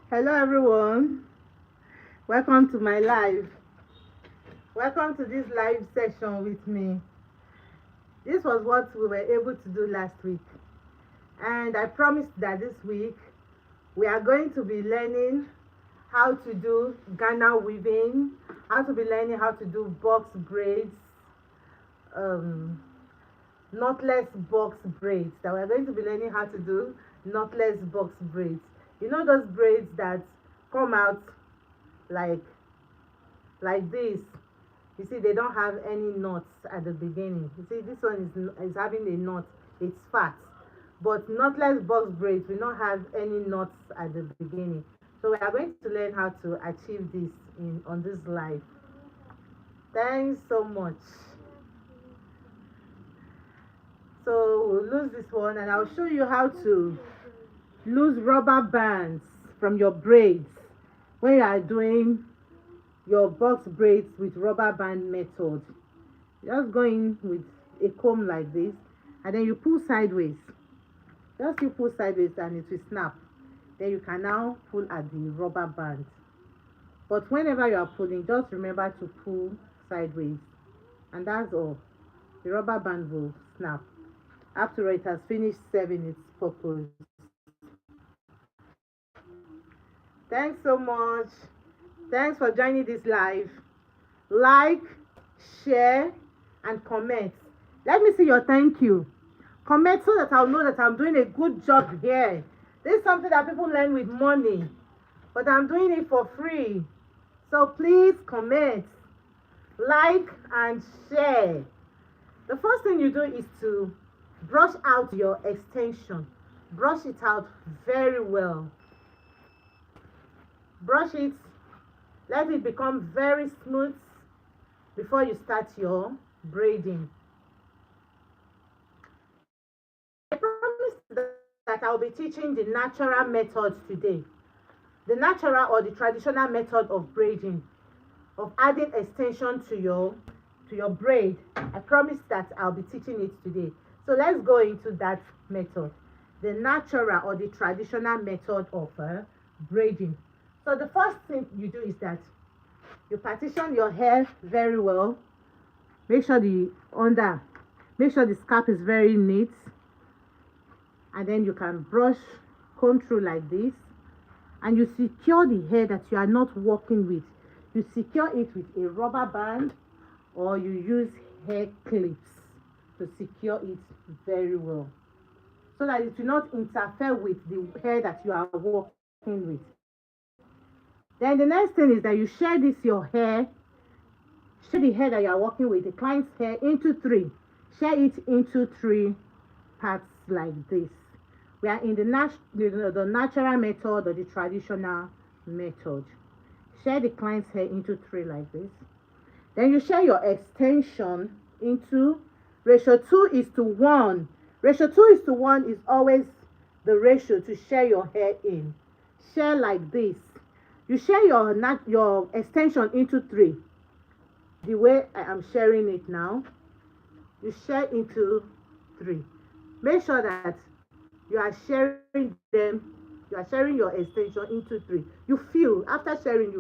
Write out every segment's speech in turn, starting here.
Hello everyone, welcome to my live. Welcome to this live session with me. This was what we were able to do last week, and I promised that this week we are going to be learning how to do Ghana weaving, how to be learning how to do box braids, um, knotless box braids. That we're going to be learning how to do knotless box braids. You know those braids that come out like this. You see, they don't have any knots at the beginning. You see, this one is having a knot. It's fat. But knotless box braids will not have any knots at the beginning. So we are going to learn how to achieve this on this live. Thanks so much. So we'll lose this one, and I'll show you how to lose rubber bands from your braids when you are doing your box braids with rubber band method. Just go in with a comb like this, and then you pull sideways. Just you pull sideways and it will snap. Then you can now pull at the rubber band. But whenever you are pulling, just remember to pull sideways, and that's all. The rubber band will snap after it has finished serving its purpose. Thanks so much. Thanks for joining this live. Like, share, and comment. Let me see your thank you. Comment so that I'll know that I'm doing a good job here. This is something that people learn with money, but I'm doing it for free. So please comment, like, and share. The first thing you do is to brush out your extension. Brush it out very well. Brush it. Let it become very smooth before you start your braiding. I promise that I'll be teaching the natural method today. The natural or the traditional method of braiding, of adding extension to your braid. I promise that I'll be teaching it today. So let's go into that method. The natural or the traditional method of braiding. So the first thing you do is that you partition your hair very well. Make sure the scalp is very neat. And then you can comb through like this. And you secure the hair that you are not working with. You secure it with a rubber band, or you use hair clips to secure it very well, so that it will not interfere with the hair that you are working with. Then the next thing is that you share the hair that you are working with, the client's hair, into three. Share it into three parts like this. We are in the natural method or the traditional method. Share the client's hair into three like this. Then you share your extension into ratio 2:1. Ratio 2:1 is always the ratio to share your hair in. Share like this. You share your extension into three. The way I am sharing it now, you share into three. Make sure that you are sharing your extension into three. You feel, after sharing,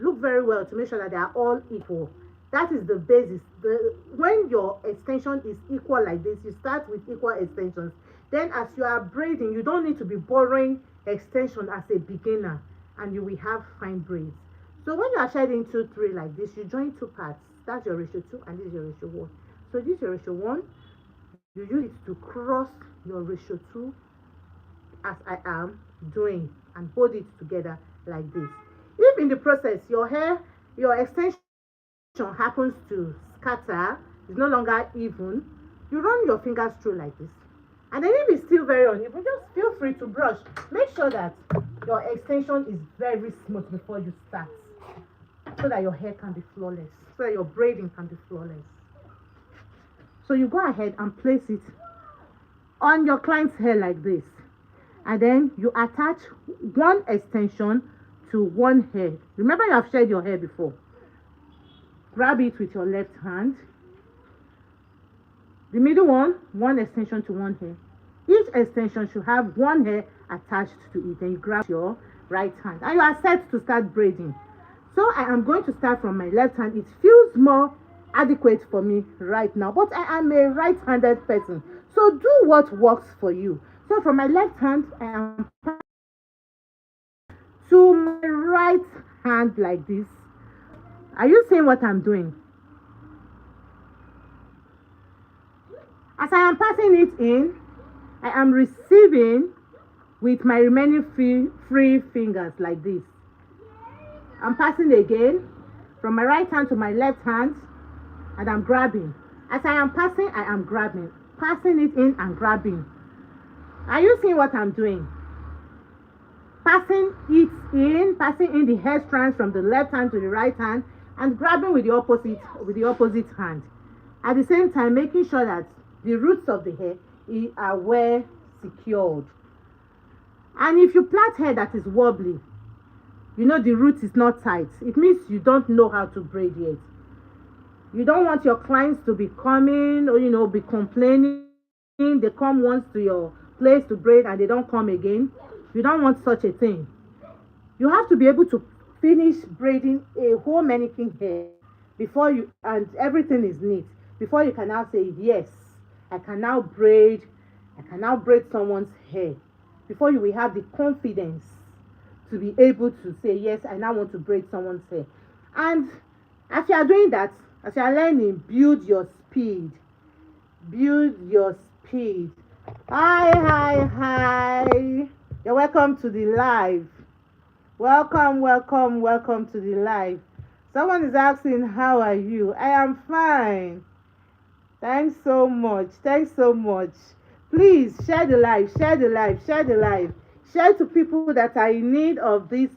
look very well to make sure that they are all equal. That is the basis. When your extension is equal like this, you start with equal extensions. Then as you are braiding, you don't need to be borrowing extension as a beginner, and you will have fine braids. So when you are shading into three like this, you join two parts. That's your ratio 2 and this is your ratio 1. So this is your ratio 1. You use it to cross your ratio 2 as I am doing, and hold it together like this. If in the process your extension happens to scatter, is no longer even, you run your fingers through like this. And then if it's still very uneven, just feel free to brush. Make sure that your extension is very smooth before you start, so that your hair can be flawless, so that your braiding can be flawless. So you go ahead and place it on your client's hair like this, and then you attach one extension to one hair. Remember, you have shared your hair before. Grab it with your left hand. The middle one extension to one hair. Each extension should have one hair attached to it. Then you grab your right hand and you are set to start braiding. So I am going to start from my left hand. It feels more adequate for me right now, but I am a right-handed person, so do what works for you. So from my left hand, I am to my right hand like this. Are you seeing what I'm doing? As I am passing it in, I am receiving with my remaining free fingers like this. I'm passing again from my right hand to my left hand, and I'm grabbing. As I am passing, I am grabbing. Passing it in and grabbing. Are you seeing what I'm doing? Passing in the hair strands from the left hand to the right hand, and grabbing with the opposite hand. At the same time, making sure that the roots of the hair are well secured. And if you plait hair that is wobbly, you know the root is not tight, it means you don't know how to braid yet. You don't want your clients to be coming or be complaining. They come once to your place to braid and they don't come again. You don't want such a thing. You have to be able to finish braiding a whole mannequin hair before you, and everything is neat, before you can now say, yes, I can now braid someone's hair. Before you will have the confidence to be able to say, yes, I now want to braid someone's hair. And as you are doing that, as you are learning, build your speed. Build your speed. Hi. You're welcome to the live. Welcome to the live. Someone is asking, how are you? I am fine. Thanks so much. Please share the live. Share to people that are in need of this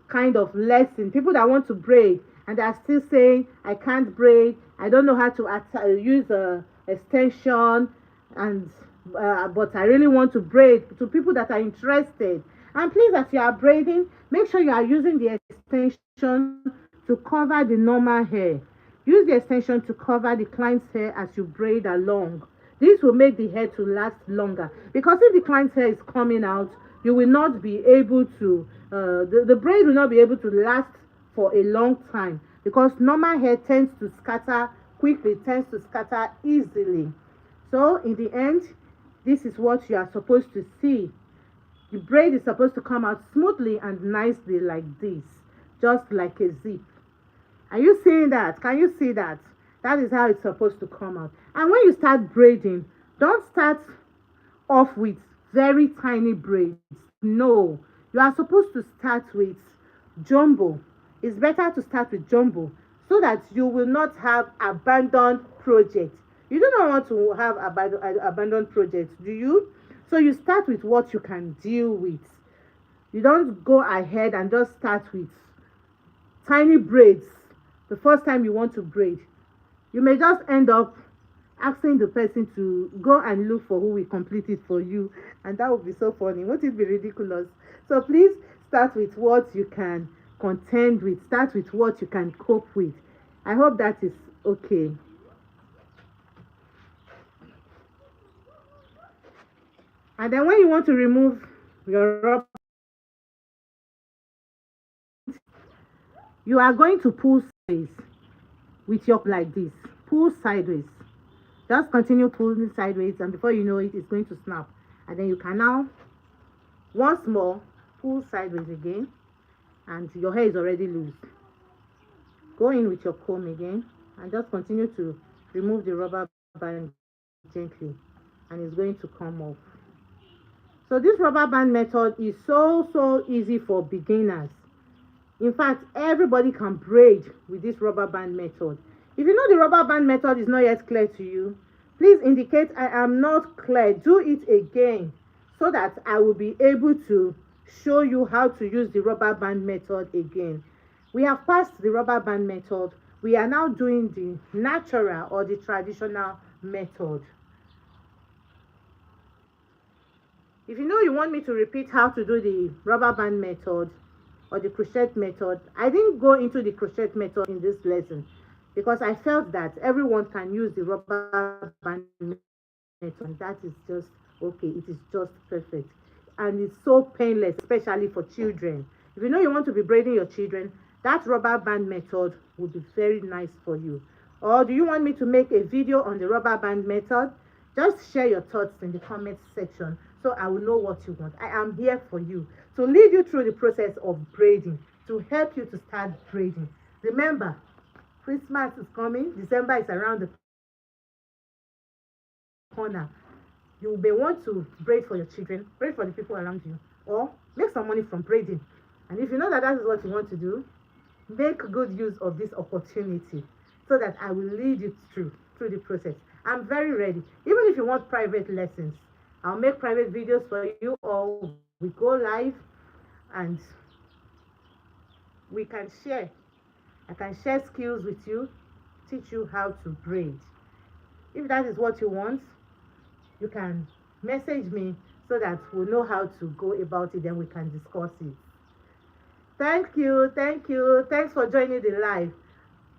kind of lesson. People that want to braid and they are still saying, I can't braid. I don't know how to use a extension, and but I really want to braid. To people that are interested. And please, as you are braiding, make sure you are using the extension to cover the normal hair. Use the extension to cover the client's hair as you braid along. This will make the hair to last longer, because if the client's hair is coming out, you will not be able to, the braid will not be able to last for a long time, because normal hair tends to scatter quickly, tends to scatter easily. So in the end, this is what you are supposed to see. The braid is supposed to come out smoothly and nicely like this, just like a zip. Are you seeing that? Can you see that? That is how it's supposed to come out. And when you start braiding, don't start off with very tiny braids. No, you are supposed to start with jumbo. It's better to start with jumbo so that you will not have abandoned projects. You do not want to have abandoned projects, do you? So you start with what you can deal with. You don't go ahead and just start with tiny braids the first time you want to braid. You may just end up asking the person to go and look for who will complete it for you, and that would be so funny. Won't it be ridiculous? So please start with what you can contend with. Start with what you can cope with. I hope that is okay. And then when you want to remove your rubber, you are going to pull sideways with your like this. Pull sideways. Just continue pulling sideways, and before you know it, it's going to snap. And then you can now once more pull sideways again, and your hair is already loose. Go in with your comb again and just continue to remove the rubber band gently, and it's going to come off. So this rubber band method is so easy for beginners. In fact, everybody can braid with this rubber band method. If you know the rubber band method is not yet clear to you, please indicate I am not clear. Do it again so that I will be able to show you how to use the rubber band method again. We have passed the rubber band method. We are now doing the natural or the traditional method. If you know you want me to repeat how to do the rubber band method or the crochet method, I didn't go into the crochet method in this lesson because I felt that everyone can use the rubber band method. That is just okay. It is just perfect. and it's so painless, especially for children. If you know you want to be braiding your children, that rubber band method would be very nice for you. Or do you want me to make a video on the rubber band method? Just share your thoughts in the comment section so I will know what you want. I am here for you to lead you through the process of braiding, to help you to start braiding. Remember, Christmas is coming. December is around the corner. You may want to braid for your children, braid for the people around you, or make some money from braiding. And if you know that that is what you want to do, make good use of this opportunity so that I will lead you through the process. I'm very ready. Even if you want private lessons, I'll make private videos for you, or we go live and we can share. I can share skills with you, teach you how to braid. If that is what you want, you can message me so that we'll know how to go about it, then we can discuss it. Thank you. Thanks for joining the live.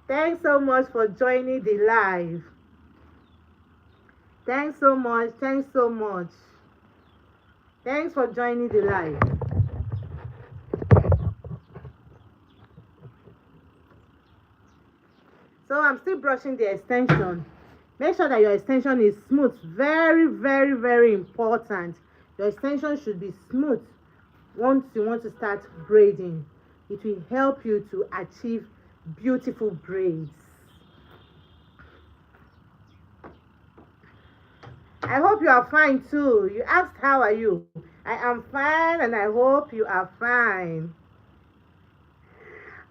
Thanks so much for joining the live. Thanks so much. Thanks for joining the live. So I'm still brushing the extension. Make sure that your extension is smooth. Very important. Your extension should be smooth once you want to start braiding. It will help you to achieve beautiful braids. I hope you are fine too. You asked how are you. I am fine, and I hope you are fine.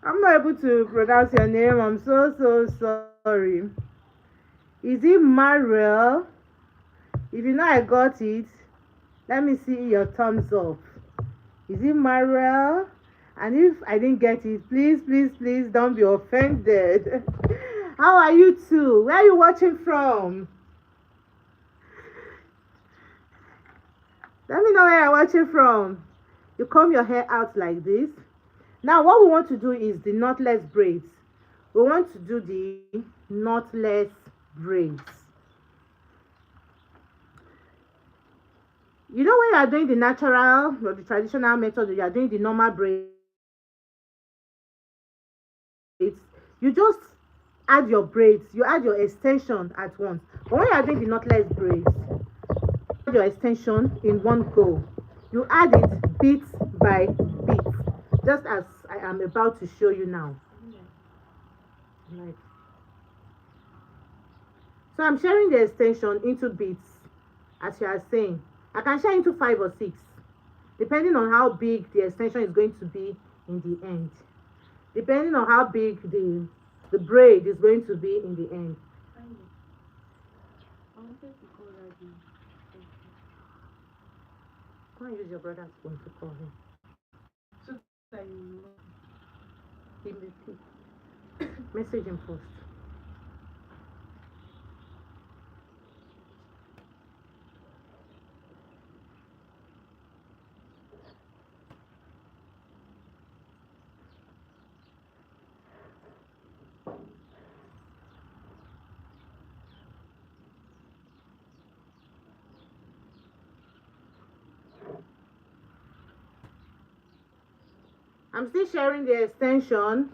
I'm not able to pronounce your name. I'm so sorry. Is it Mariel? If you know I got it, let me see your thumbs up. Is it Mariel? And if I didn't get it, please don't be offended. How are you two? Where are you watching from? Let me know where you're watching from. You comb your hair out like this. Now what we want to do is the knotless braids. We want to do the knotless braids. You know when you are doing the natural or the traditional method, you are doing the normal braids, you just add your braids, you add your extension at once. But when you are doing the knotless braids, you add your extension in one go. You add it bit by bit, just as I am about to show you now. Right. So I'm sharing the extension into bits, as you are saying. I can share into 5 or 6, depending on how big the extension is going to be in the end. Depending on how big the braid is going to be in the end. Go and use your brother's phone to call him. Message him first. I'm still sharing the extension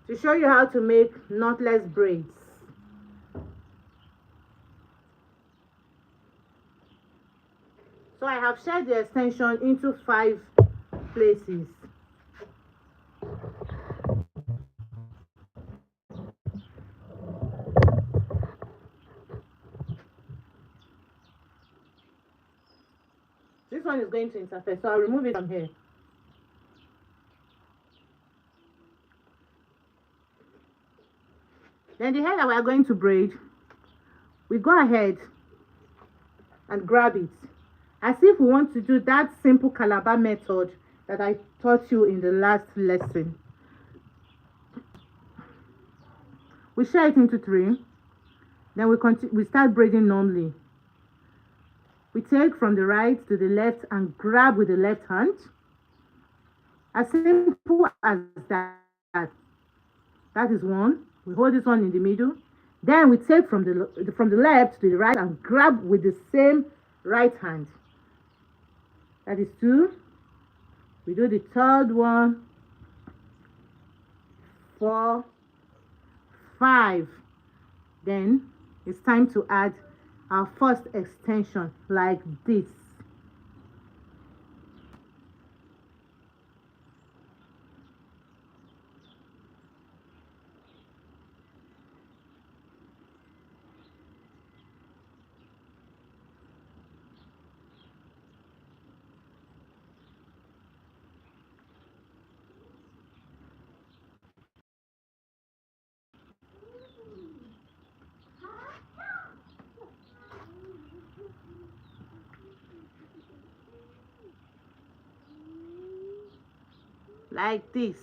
to show you how to make knotless braids. So I have shared the extension into 5 places. This one is going to interfere, so I'll remove it from here. Then the hair that we are going to braid, we go ahead and grab it as if we want to do that simple calabar method that I taught you in the last lesson. We share it into 3. Then we start braiding normally. We take from the right to the left and grab with the left hand. As simple as that. That is one. We hold this one in the middle. Then we take from the left to the right and grab with the same right hand. That is 2. We do the third one, 4, 5. Then it's time to add our first extension like this. Like this.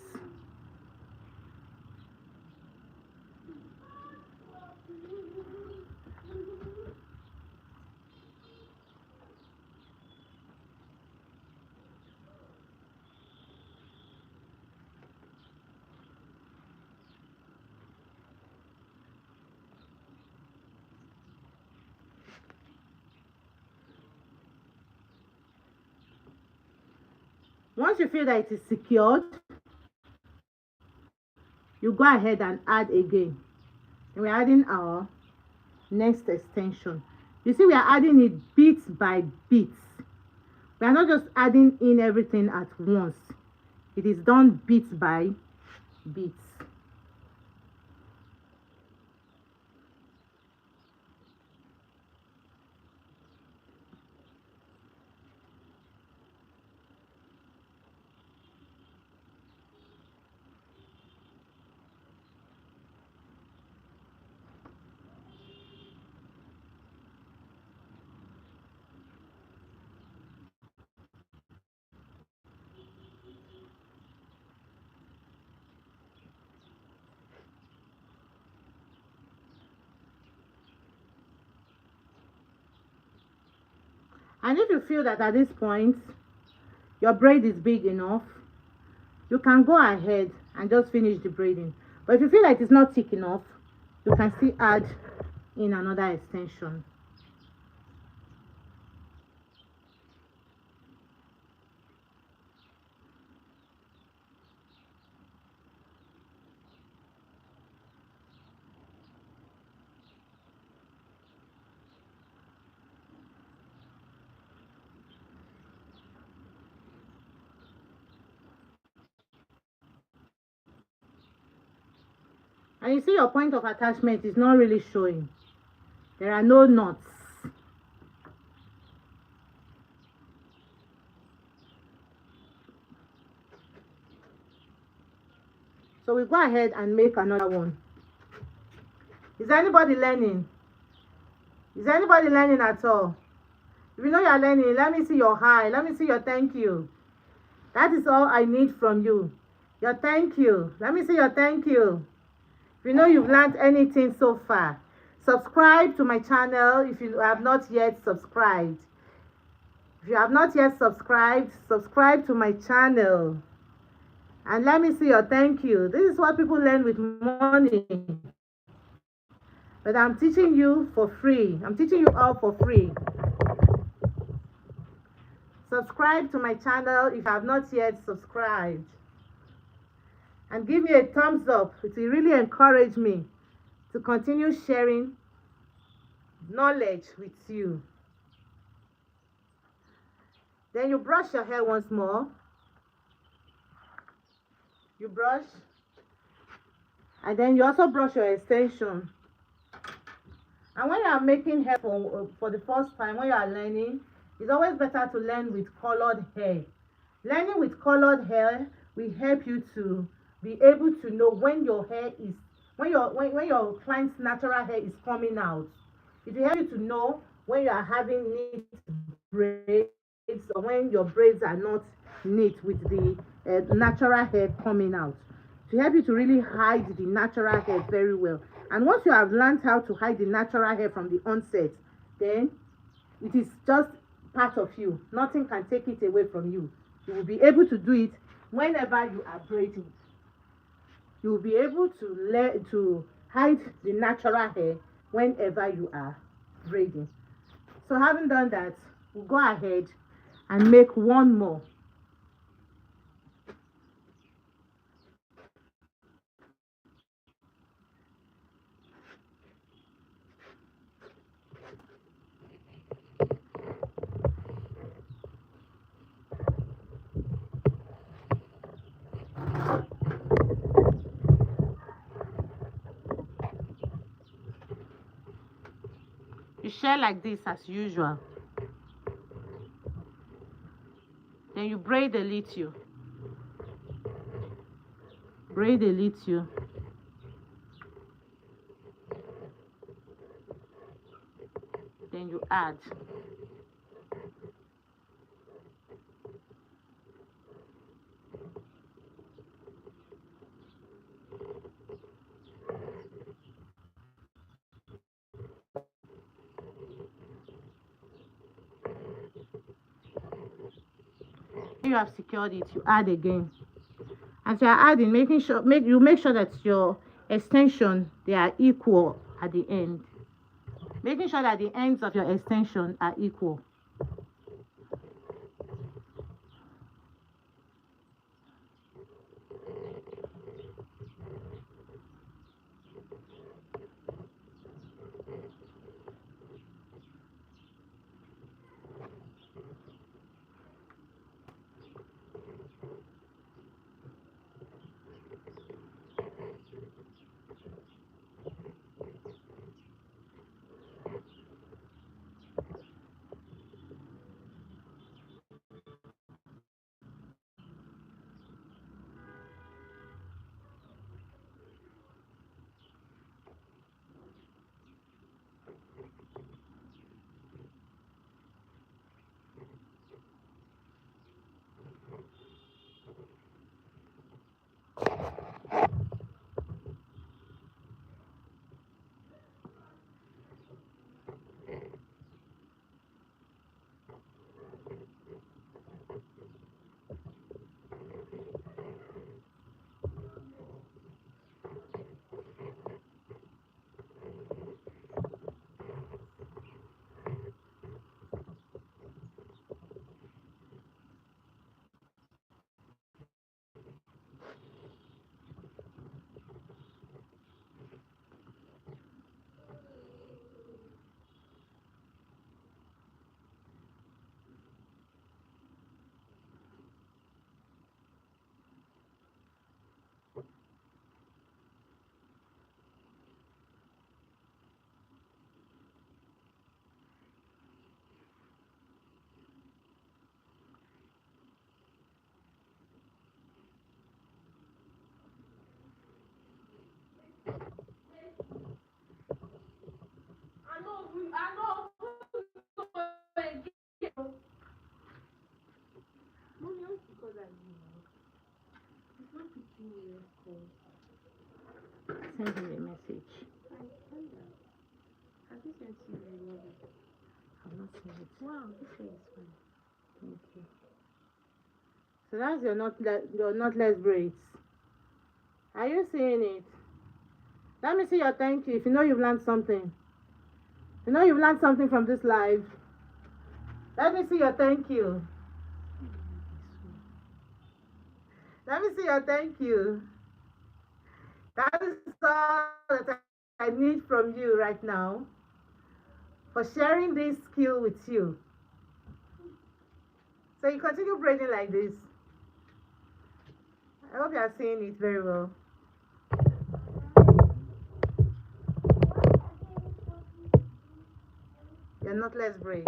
Once you feel that it is secured, you go ahead and add again. And we're adding our next extension. You see, we are adding it bit by bit. We are not just adding in everything at once. It is done bit by bit. And if you feel that at this point your braid is big enough, you can go ahead and just finish the braiding. But if you feel like it's not thick enough, you can still add in another extension. And you see your point of attachment is not really showing. There are no knots. So we go ahead and make another one. Is anybody learning? Is anybody learning at all? If you know you're learning, let me see your hi. Let me see your thank you. That is all I need from you. Your thank you. Let me see your thank you. If you know you've learned anything so far, subscribe to my channel if you have not yet subscribed. If you have not yet subscribed, subscribe to my channel. And let me see your thank you. This is what people learn with money. But I'm teaching you for free. I'm teaching you all for free. Subscribe to my channel if you have not yet subscribed. And give me a thumbs up. It will really encourage me to continue sharing knowledge with you. Then you brush your hair once more. You brush. And then you also brush your extension. And when you are making hair for the first time, when you are learning, it's always better to learn with colored hair. Learning with colored hair will help you to be able to know when your hair is, when your client's natural hair is coming out. It will help you to know when you are having neat braids or when your braids are not neat with the natural hair coming out. To help you to really hide the natural hair very well. And once you have learned how to hide the natural hair from the onset, then it is just part of you. Nothing can take it away from you. You will be able to do it whenever you are braiding. You will be able to hide the natural hair whenever you are braiding. So having done that, we'll go ahead and make one more. You share like this as usual. Then you braid a little. Braid a little. Then you add. You have secured it, you add again. As you are adding, make sure that your extension, they are equal at the end. Making sure that the ends of your extension are equal. Send him a message. Have you sent him a login? I've not seen it. Wow, this one is fine. Thank you. So that's your knotless braids. Are you seeing it? Let me see your thank you. If you know you've learned something. You know you've learned something from this live. Let me see your thank you. Let me see your thank you. That is all that I need from you right now for sharing this skill with you. So you continue braiding like this. I hope you are seeing it very well. Your knotless braid.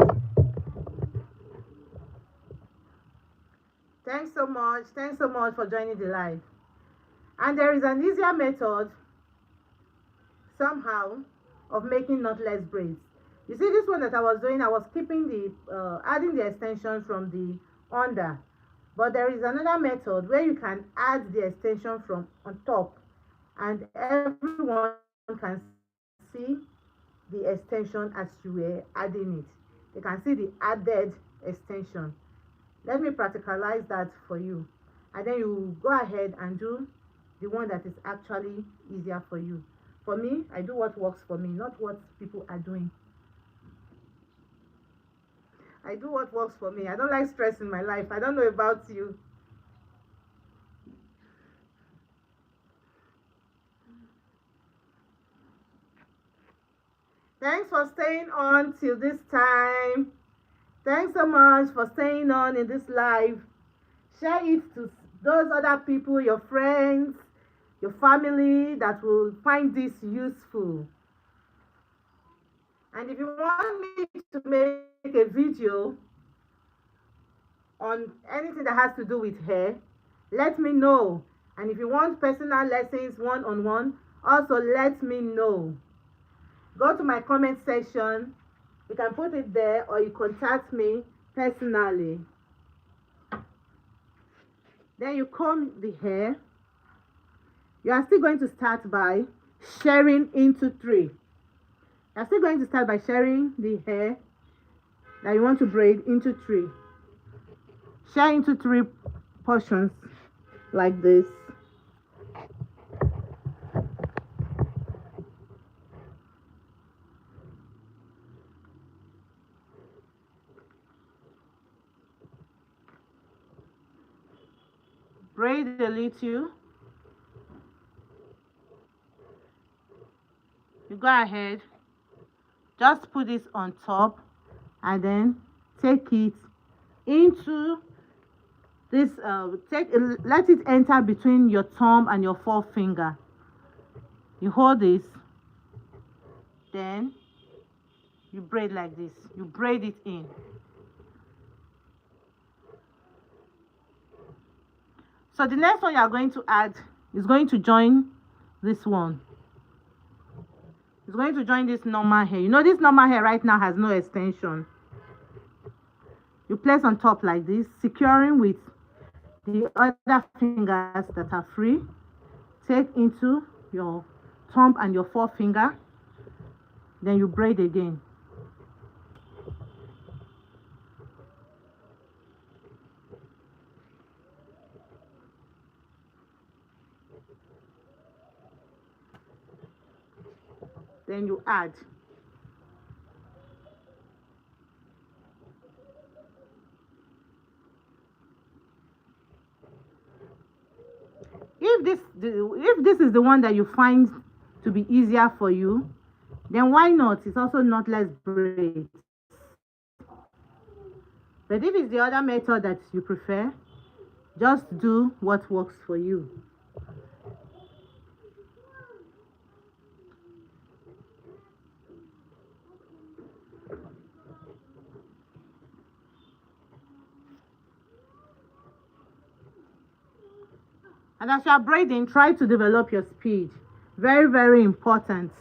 Thanks so much. Thanks so much for joining the live. And there is an easier method somehow of making knotless braids. You see this one that I was doing, I was keeping the adding the extension from the under, but there is another method where you can add the extension from on top and everyone can see the extension as you were adding it. They can see the added extension. Let me practicalize that for you, and then you go ahead and do the one that is actually easier for you. For me, I do what works for me, not what people are doing. I do what works for me. I don't like stress in my life. I don't know about you. Thanks for staying on till this time. Thanks so much for staying on in this live. Share it to those other people, your friends, your family that will find this useful. And if you want me to make a video on anything that has to do with hair, let me know. And if you want personal lessons one-on-one, also let me know. Go to my comment section. You can put it there, or you contact me personally. Then you comb the hair. You are still going to start by sharing into 3. You are still going to start by sharing the hair that you want to braid into 3. Share into 3 portions like this. Braid a little. You go ahead, just put this on top and then take it into this, let it enter between your thumb and your forefinger. You hold this, then you braid like this. You braid it in. So the next one you are going to add is going to join this one. It's going to join this normal hair. You know, this normal hair right now has no extension. You place on top like this, securing with the other fingers that are free. Take into your thumb and your forefinger. Then you braid again. Then you add. If this is the one that you find to be easier for you, then why not? It's also knotless braids. But if it's the other method that you prefer, just do what works for you. And as you are braiding, try to develop your speed. Very, very important.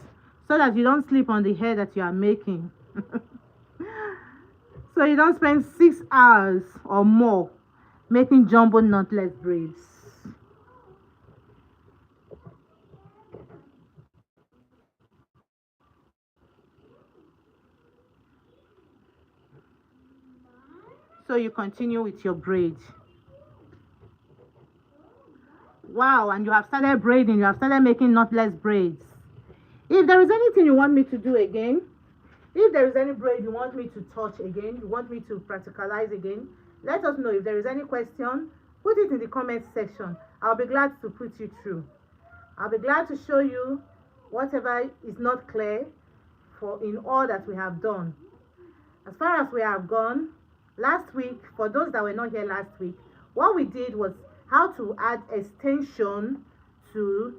So that you don't sleep on the hair that you are making. So you don't spend 6 hours or more making jumbo knotless braids. So you continue with your braid. Wow, and you have started braiding, you have started making knotless braids. If there is anything you want me to do again, if there is any braid you want me to touch again, you want me to practicalize again, let us know. If there is any question, put it in the comment section. I'll be glad to put you through. I'll be glad to show you whatever is not clear in all that we have done. As far as we have gone, last week, for those that were not here last week, what we did was how to add extension to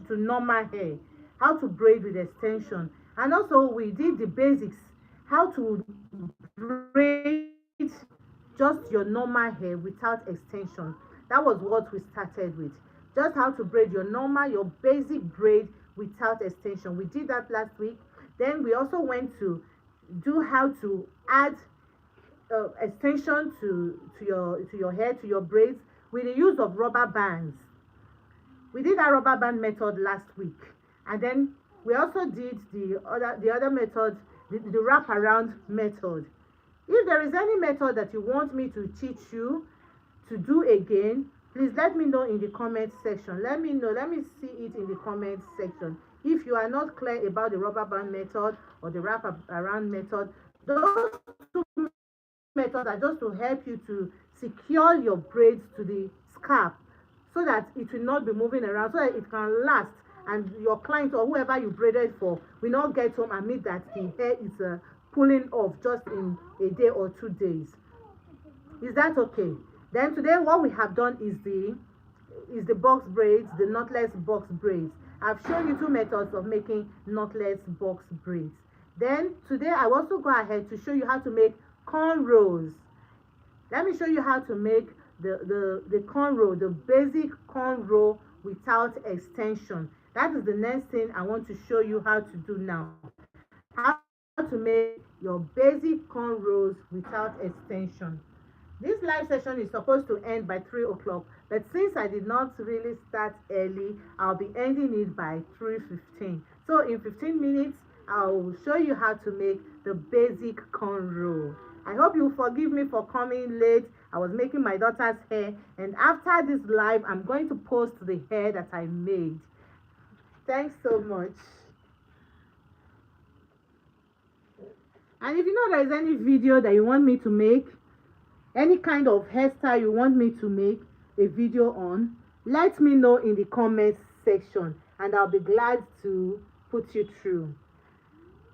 normal hair, how to braid with extension, and also we did the basics, how to braid just your normal hair without extension. That was what we started with, just how to braid your basic braid without extension. We did that last week. Then we also went to do how to add extension to your hair, to your braids, with the use of rubber bands. We did that rubber band method last week, and then we also did the other method, the wrap around method. If there is any method that you want me to teach you to do again, please let me know in the comment section. Let me know. Let me see it in the comment section. If you are not clear about the rubber band method or the wrap around method, those two methods are just to help you to secure your braids to the scalp so that it will not be moving around, so that it can last and your client or whoever you braided for will not get home and meet that the hair is pulling off just in a day or 2 days. Is that okay? Then today what we have done is the box braids, the knotless box braids. I've shown you two methods of making knotless box braids. Then today I will also go ahead to show you how to make cornrows. Let me show you how to make the cornrow, the basic cornrow without extension. That is the next thing I want to show you how to do now. How to make your basic cornrows without extension. This live session is supposed to end by 3 o'clock, but since I did not really start early, I'll be ending it by 3:15. So in 15 minutes, I'll show you how to make the basic cornrow. I hope you forgive me for coming late. I was making my daughter's hair, and after this live, I'm going to post the hair that I made. Thanks so much. And if you know there is any video that you want me to make, any kind of hairstyle you want me to make a video on, let me know in the comments section and I'll be glad to put you through.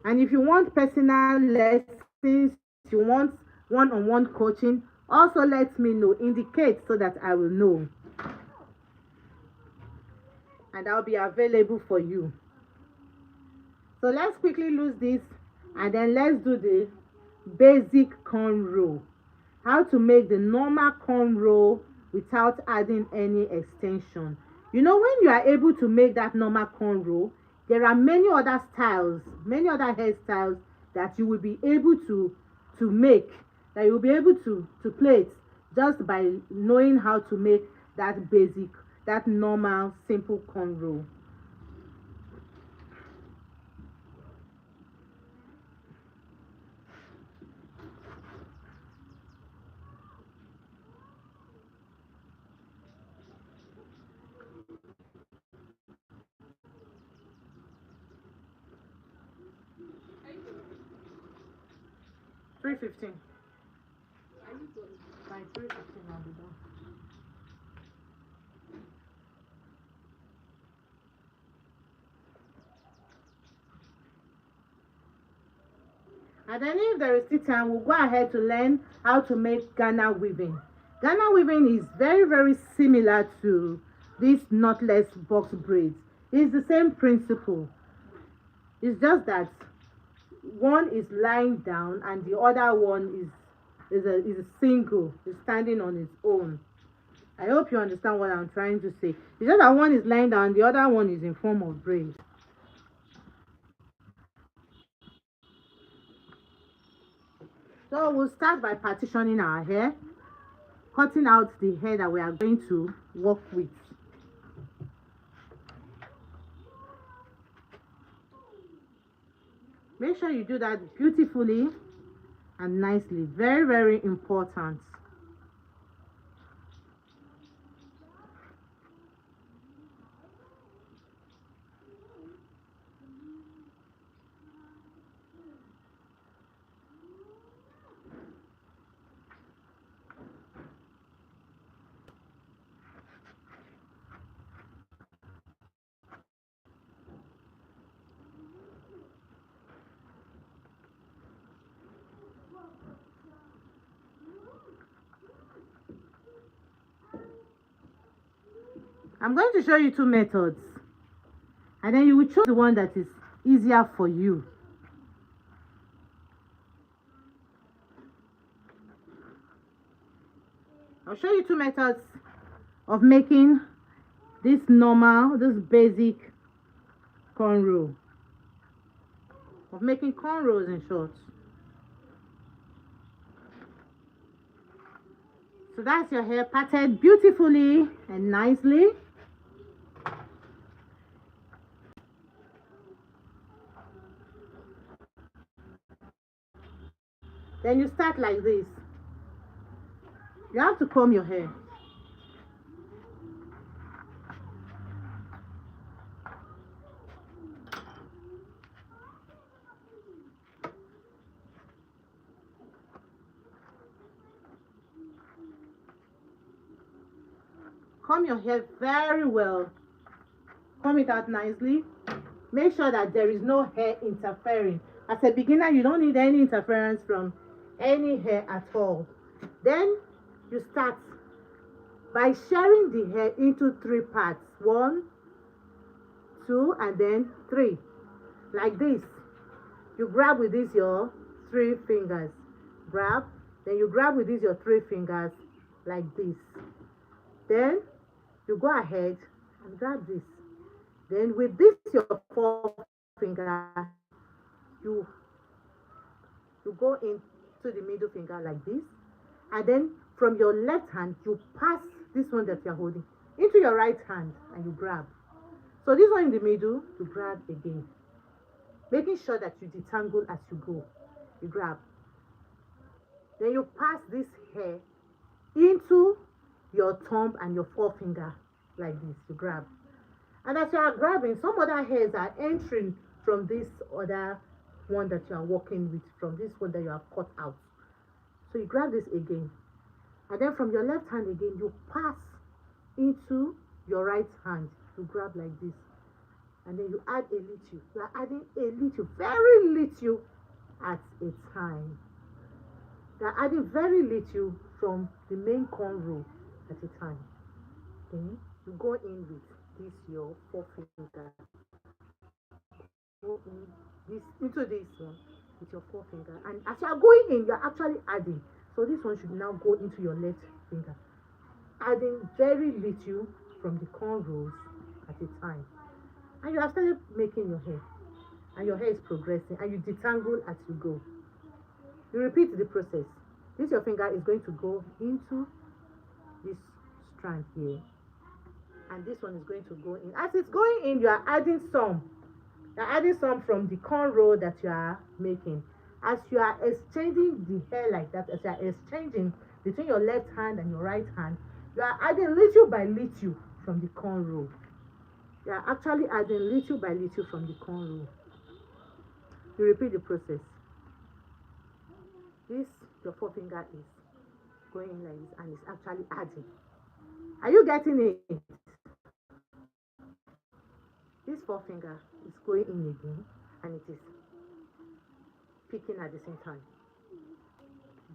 And if you want personal lessons, you want one-on-one coaching, also let me know, indicate so that I will know. And I'll be available for you. So let's quickly lose this and then let's do the basic cornrow. How to make the normal cornrow without adding any extension. You know, when you are able to make that normal cornrow, there are many other styles, many other hairstyles that you will be able to make, that you will be able to plait just by knowing how to make that basic, that normal, simple cornrow. By 3:15 I'll be done. And then if there is still time, we'll go ahead to learn how to make Ghana weaving. Ghana weaving is very, very similar to this knotless box braids. It's the same principle. It's just that one is lying down and the other one is a single, is standing on its own. I hope you understand what I'm trying to say. It's just that one is lying down, the other one is in form of braid. So we'll start by partitioning our hair, cutting out the hair that we are going to work with. Make sure you do that beautifully and nicely. Very, very important. I'm going to show you two methods, and then you will choose the one that is easier for you. I'll show you two methods of making this basic cornrow, of making cornrows in short. So that's your hair parted beautifully and nicely. Then you start like this. You have to comb your hair. comb your hair very well. Comb it out nicely. Make sure that there is no hair interfering. As a beginner, you don't need any interference from any hair at all. Then you start by sharing the hair into 3 parts. 1, 2, and then 3. Like this. You grab with this your 3 fingers. Grab. Then you grab with this your 3 fingers. Like this. Then you go ahead and grab this. Then with this your 4 finger, you go into the middle finger like this. And then from your left hand, you pass this one that you're holding into your right hand and you grab. So this one in the middle, you grab again. Making sure that you detangle as you go. You grab. Then you pass this hair into your thumb and your forefinger like this. You grab. And as you are grabbing, some other hairs are entering from this other one that you are working with, from this one that you have cut out. So you grab this again. And then from your left hand again, you pass into your right hand. You grab like this. And then you add a little. You are adding a little, very little at a time. You are adding very little from the main cornrow at a time. Okay? You go in with this your forefinger. Go in this into this one with your forefinger. And as you are going in, you are actually adding. So this one should now go into your left finger. Adding very little from the cornrows at a time. And you have started making your hair. And your hair is progressing. And you detangle as you go. You repeat the process. This your finger is going to go into this strand here. And this one is going to go in. As it's going in, you are adding some. You are adding some from the cornrow that you are making. As you are exchanging the hair like that, as you are exchanging between your left hand and your right hand, you are adding little by little from the cornrow. You are actually adding little by little from the cornrow. You repeat the process. This, your forefinger is going in like this and it's actually adding. Are you getting it? This forefinger is going in again and it is picking at the same time.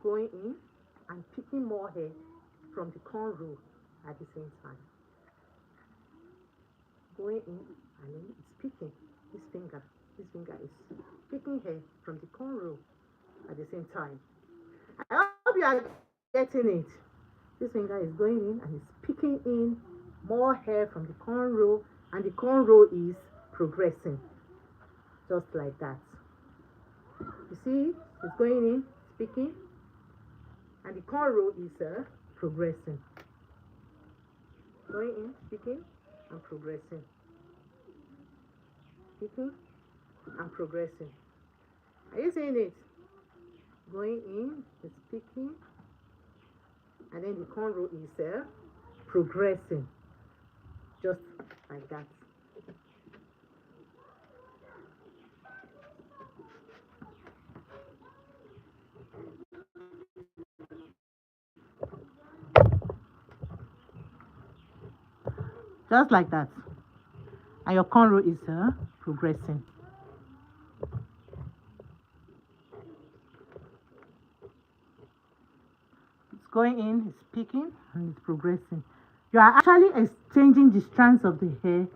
Going in and picking more hair from the cornrow at the same time. Going in and then it's picking this finger. This finger is picking hair from the cornrow at the same time. I hope you are getting it. This finger is going in and it's picking in more hair from the cornrow, and the cornrow is progressing just like that. You see, it's going in, it's picking, and the cornrow is progressing. Going in, picking, and progressing. Picking and progressing. Are you seeing it? Going in, it's picking, and then the cornrow is progressing. Just like that. Just like that. And your cornrow is progressing. It's going in, it's picking, and it's progressing. You are actually exchanging the strands of the hair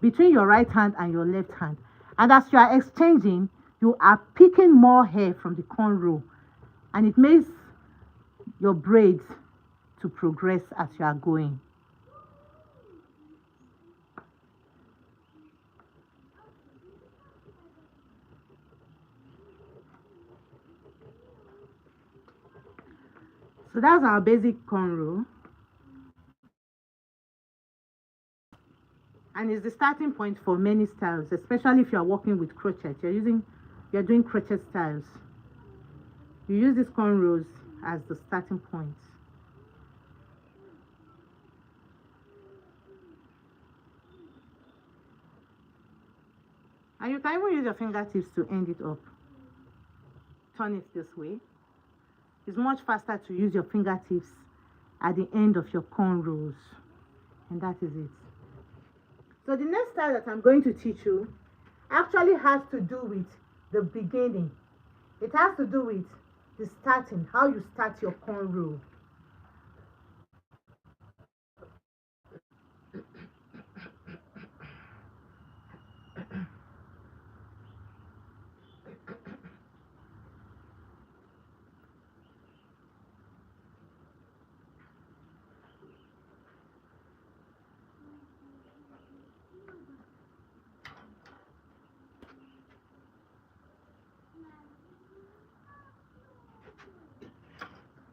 between your right hand and your left hand. And as you are exchanging, you are picking more hair from the cornrow. And it makes your braids to progress as you are going. So that's our basic cornrow. And it's the starting point for many styles, especially if you are working with crochet. You're doing crochet styles. You use these cornrows as the starting point. And you can even use your fingertips to end it up. Turn it this way. It's much faster to use your fingertips at the end of your cornrows. And that is it. So the next style that I'm going to teach you actually has to do with the beginning. It has to do with the starting, how you start your cornrow.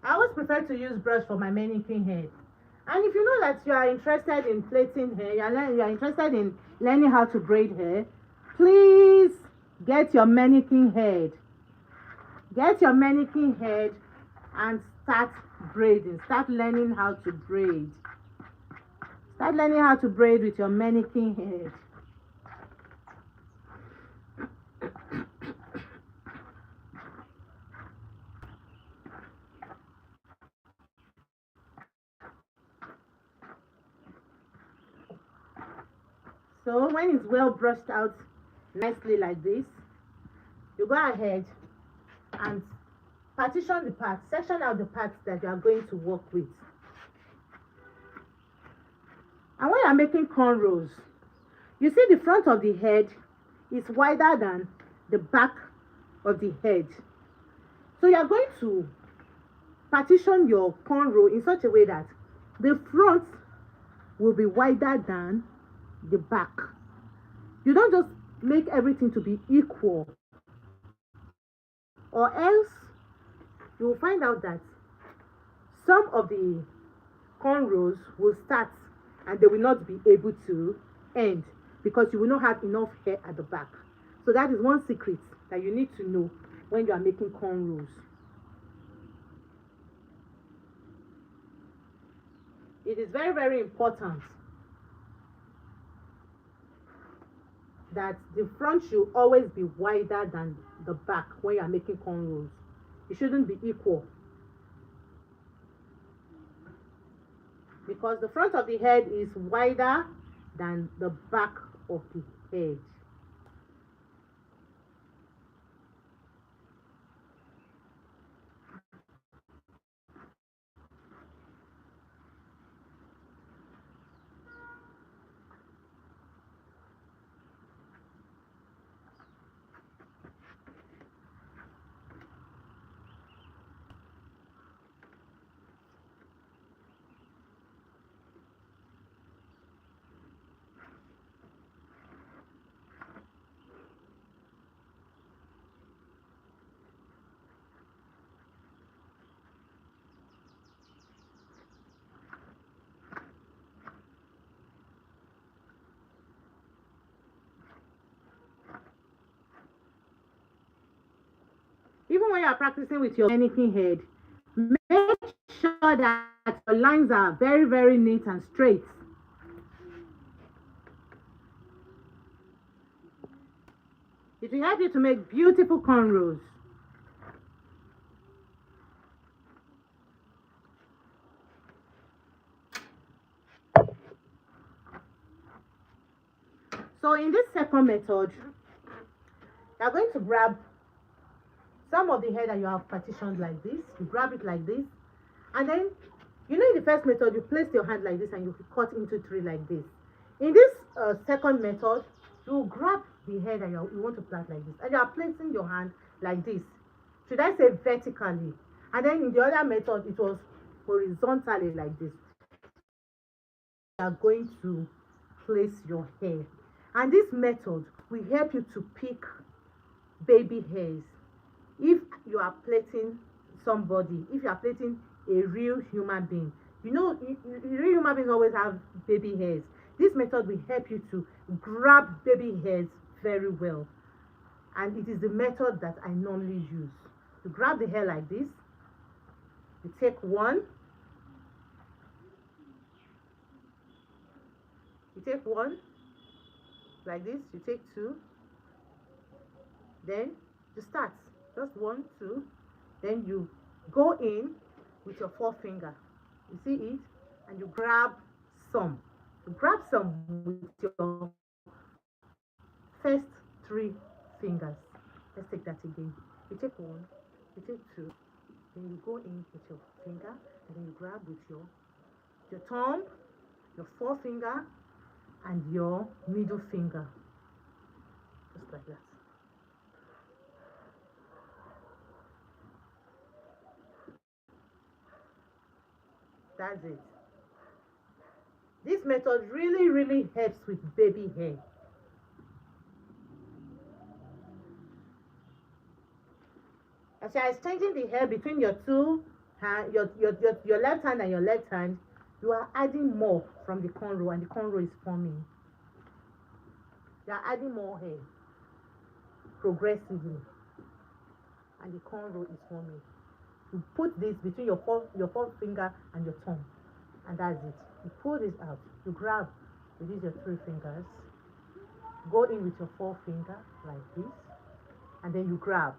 I always prefer to use brush for my mannequin head. And if you know that you are interested in plaiting hair, you are interested in learning how to braid hair, please get your mannequin head. Get your mannequin head and start braiding. Start learning how to braid. Start learning how to braid with your mannequin head. So when it's well brushed out nicely like this, you go ahead and partition the parts, section out the parts that you are going to work with. And when you are making cornrows, you see the front of the head is wider than the back of the head. So you are going to partition your cornrow in such a way that the front will be wider than the back. You don't just make everything to be equal, or else you will find out that some of the cornrows will start and they will not be able to end because you will not have enough hair at the back. So that is one secret that you need to know when you are making cornrows. It is very, very important that the front should always be wider than the back when you are making cornrows. It shouldn't be equal, because the front of the head is wider than the back of the head. Even when you are practicing with your mannequin head, make sure that your lines are very, very neat and straight. It will help you to make beautiful cornrows. So in this second method, you are going to grab some of the hair that you have partitioned like this. You grab it like this, and then, you know, in the first method you place your hand like this and you cut into three like this. In this second method, you grab the hair that you want to plait like this, and you are placing your hand like this. Should I say vertically? And then in the other method it was horizontally like this. You are going to place your hair, and this method will help you to pick baby hairs. If you are plaiting somebody, if you are plaiting a real human being, you know, real human beings always have baby hairs. This method will help you to grab baby hairs very well, and it is the method that I normally use. You grab the hair like this, you take one, like this, you take two, then you start just 1, 2, then you go in with your forefinger, you see it, and you grab some. grab some with your first three fingers. Let's take that again. You take one, you take two, then you go in with your finger, and then you grab with your thumb, your forefinger, and your middle finger. Just like that. That's it. This method really helps with baby hair. As you are exchanging the hair between your two hand, your left hand and your left hand, you are adding more from the cornrow, and the cornrow is forming. You are adding more hair progressively, and the cornrow is forming. You put this between your forefinger and your thumb, and that's it. You pull this out. You grab with these your three fingers. Go in with your forefinger like this, and then you grab.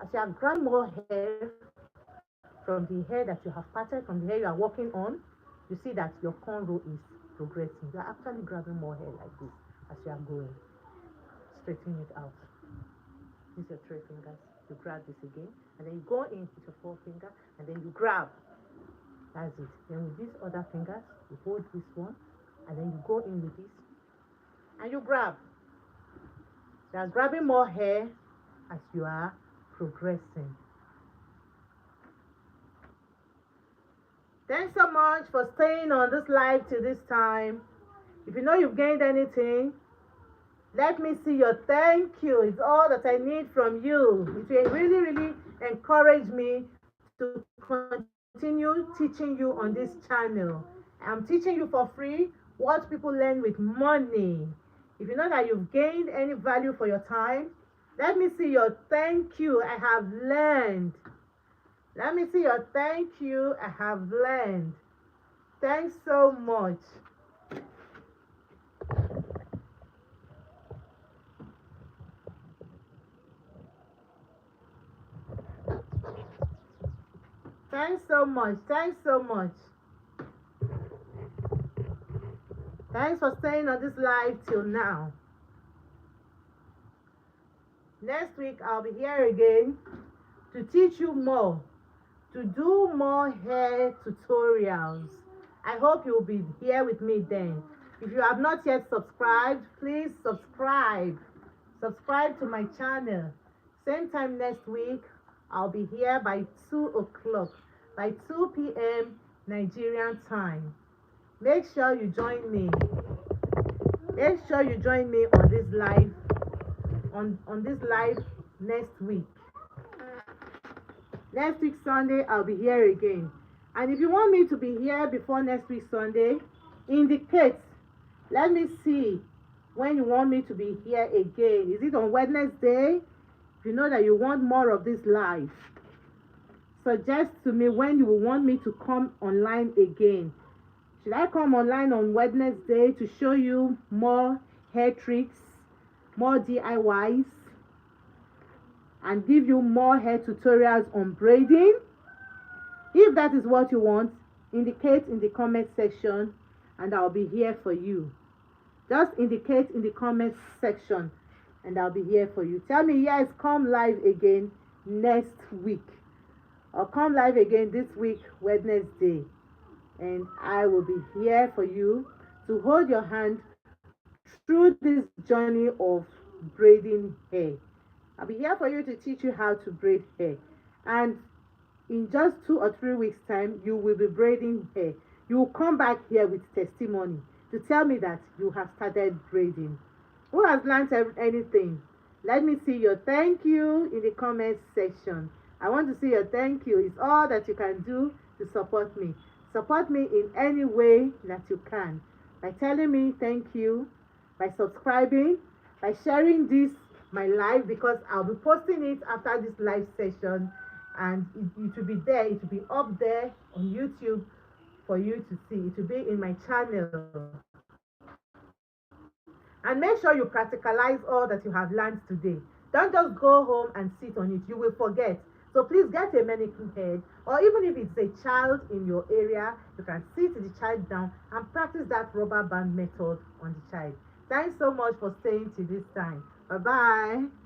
As you are grabbing more hair from the hair that you have parted, from the hair you are working on, you see that your cornrow is progressing. You are actually grabbing more hair like this as you are going, straightening it out. These are your three fingers. You grab this again, and then you go in with your forefinger, and then you grab. That's it. Then with these other fingers, you hold this one, and then you go in with this, and you grab. You are grabbing more hair as you are progressing. Thanks so much for staying on this live till this time. If you know you've gained anything, let me see your thank you. It's all that I need from you. It will really encourage me to continue teaching you on this channel. I'm teaching you for free what people learn with money. If you know that you've gained any value for your time, let me see your thank you. I have learned. Let me see your thank you. I have learned. Thanks so much. Thanks so much. Thanks so much. Thanks for staying on this live till now. Next week, I'll be here again to teach you more, to do more hair tutorials. I hope you'll be here with me then. If you have not yet subscribed, please subscribe. Subscribe to my channel. Same time next week, I'll be here by 2 o'clock, by 2 p.m. Nigerian time. Make sure you join me. Make sure you join me on this live, on this live next week. Next week Sunday, I'll be here again. And if you want me to be here before next week Sunday, indicate. Let me see when you want me to be here again. Is it on Wednesday? If you know that you want more of this live, suggest to me when you will want me to come online again. Should I come online on Wednesday to show you more hair tricks, more DIYs, and give you more hair tutorials on braiding? If that is what you want, indicate in the comment section and I'll be here for you. Just indicate in the comment section and I'll be here for you. Tell me, yes, come live again next week, or come live again this week, Wednesday, and I will be here for you to hold your hand through this journey of braiding hair. I'll be here for you to teach you how to braid hair. And in just 2 or 3 weeks' time, you will be braiding hair. You will come back here with testimony to tell me that you have started braiding. Who has learned anything? Let me see your thank you in the comment section. I want to see your thank you. It's all that you can do to support me. Support me in any way that you can. By telling me thank you, by subscribing, by sharing this, my live, because I'll be posting it after this live session, and it will be there, it will be up there on YouTube for you to see. It will be in my channel. And make sure you practicalize all that you have learned today. Don't just go home and sit on it. You will forget. So please get a mannequin head, or even if it's a child in your area, you can sit the child down and practice that rubber band method on the child. Thanks so much for staying till this time. Bye bye.